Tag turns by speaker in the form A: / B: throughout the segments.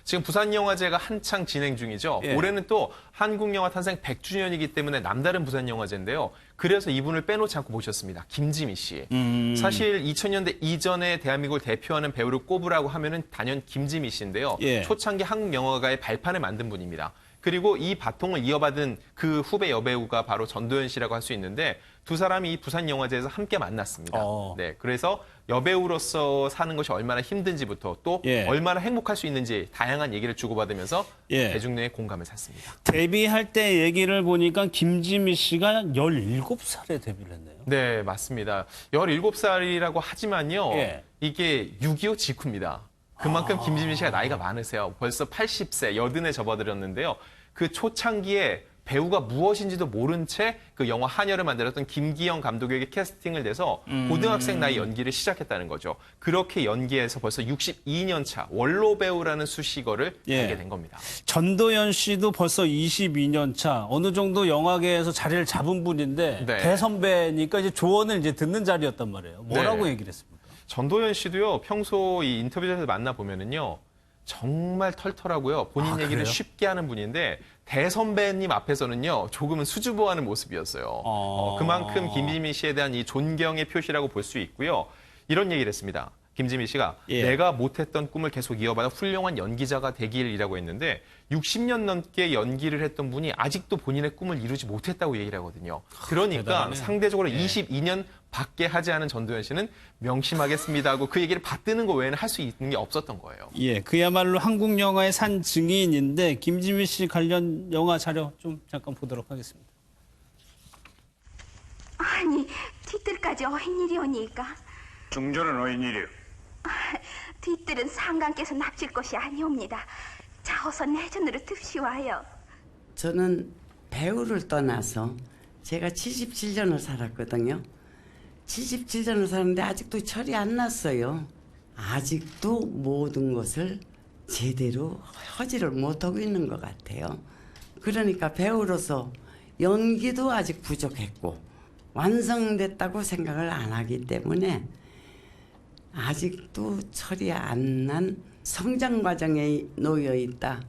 A: 지금 부산영화제가 한창 진행 중이죠.
B: 예.
A: 올해는 또 한국영화 탄생 100주년이기 때문에 남다른 부산영화제인데요. 그래서 이분을 빼놓지 않고 모셨습니다. 김지미 씨. 사실 2000년대 이전에 대한민국을 대표하는 배우를 꼽으라고 하면은 단연 김지미 씨인데요.
B: 예.
A: 초창기 한국 영화가의 발판을 만든 분입니다. 그리고 이 바통을 이어받은 그 후배 여배우가 바로 전도연 씨라고 할 수 있는데 두 사람이 이 부산영화제에서 함께 만났습니다. 네, 그래서 여배우로서 사는 것이 얼마나 힘든지부터 또
B: 예.
A: 얼마나 행복할 수 있는지 다양한 얘기를 주고받으면서
B: 예.
A: 대중의 공감을 샀습니다.
B: 데뷔할 때 얘기를 보니까 김지미 씨가 17살에 데뷔를 했네요.
A: 네, 맞습니다. 17살이라고 하지만요.
B: 예.
A: 이게 6.25 직후입니다. 그만큼 김지미 씨가 나이가 많으세요. 벌써 80세, 여든에 접어들었는데요. 그 초창기에 배우가 무엇인지도 모른 채 그 영화 한여를 만들었던 김기영 감독에게 캐스팅을 돼서 고등학생 나이 연기를 시작했다는 거죠. 그렇게 연기해서 벌써 62년 차 원로 배우라는 수식어를
B: 예.
A: 달게 된 겁니다.
B: 전도연 씨도 벌써 22년 차 어느 정도 영화계에서 자리를 잡은 분인데
A: 네.
B: 대선배니까 이제 조언을 이제 듣는 자리였단 말이에요. 뭐라고
A: 네.
B: 얘기를 했습니까?
A: 전도연 씨도요, 평소 이 인터뷰에서 만나보면은요, 정말 털털하고요. 본인 얘기를
B: 그래요?
A: 쉽게 하는 분인데, 대선배님 앞에서는요, 조금은 수줍어하는 모습이었어요. 그만큼 김지미 씨에 대한 이 존경의 표시라고 볼 수 있고요. 이런 얘기를 했습니다. 김지미 씨가
B: 예.
A: 내가 못했던 꿈을 계속 이어받아 훌륭한 연기자가 되길이라고 했는데 60년 넘게 연기를 했던 분이 아직도 본인의 꿈을 이루지 못했다고 얘기를 하거든요. 그러니까
B: 대단하네요.
A: 상대적으로
B: 예.
A: 22년 밖에 하지 않은 전도연 씨는 명심하겠습니다 하고 그 얘기를 받드는 거 외에는 할 수 있는 게 없었던 거예요.
B: 예, 그야말로 한국 영화의 산 증인인데 김지미 씨 관련 영화 자료 좀 잠깐 보도록 하겠습니다.
C: 아니, 뒤뜰까지 어인일이 오니까
D: 중전은 어인일이요.
C: 뒤뜰은 상관께서 납칠 것이 아니옵니다. 자, 어서 내전으로 듭시와요.
E: 저는 배우를 떠나서 제가 77년을 살았거든요. 77년을 살았는데 아직도 철이 안 났어요. 아직도 모든 것을 제대로 하지를 못하고 있는 것 같아요. 그러니까 배우로서 연기도 아직 부족했고 완성됐다고 생각을 안 하기 때문에 아직도 철이 안 난 성장 과정에 놓여 있다.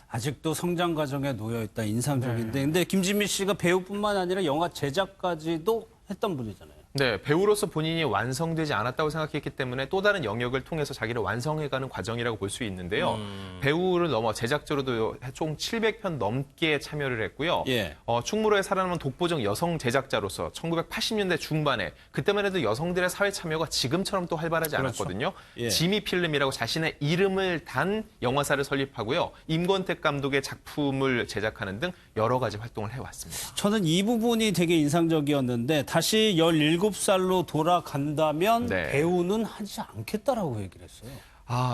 B: 아직도 성장 과정에 놓여 있다 인상적인데 근데 김지미 씨가 배우뿐만 아니라 영화 제작까지도 했던 분이잖아요.
A: 네, 배우로서 본인이 완성되지 않았다고 생각했기 때문에 또 다른 영역을 통해서 자기를 완성해가는 과정이라고 볼 수 있는데요. 배우를 넘어 제작자로도 총 700편 넘게 참여를 했고요.
B: 예.
A: 충무로에 살아남은 독보적 여성 제작자로서 1980년대 중반에 그때만 해도 여성들의 사회 참여가 지금처럼 또 활발하지
B: 그렇죠.
A: 않았거든요.
B: 예.
A: 지미 필름이라고 자신의 이름을 단 영화사를 설립하고요. 임권택 감독의 작품을 제작하는 등 여러 가지 활동을 해왔습니다.
B: 저는 이 부분이 되게 인상적이었는데 다시 17살로 돌아간다면
A: 네.
B: 배우는 하지 않겠다라고 얘기를 했어요.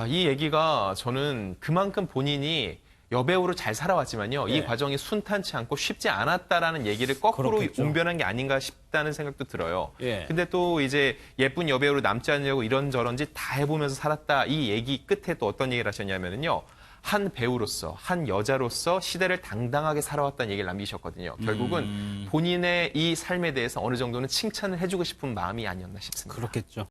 A: 이 얘기가 저는 그만큼 본인이 여배우로 잘 살아왔지만요.
B: 네.
A: 이 과정이 순탄치 않고 쉽지 않았다라는 얘기를 거꾸로
B: 그렇겠죠.
A: 웅변한 게 아닌가 싶다는 생각도 들어요.
B: 예.
A: 근데 또 이제 예쁜 여배우로 남지 않냐고 이런저런 짓 다 해보면서 살았다. 이 얘기 끝에 또 어떤 얘기를 하셨냐면요. 한 배우로서, 한 여자로서 시대를 당당하게 살아왔다는 얘기를 남기셨거든요. 결국은 본인의 이 삶에 대해서 어느 정도는 칭찬을 해주고 싶은 마음이 아니었나 싶습니다.
B: 그렇겠죠.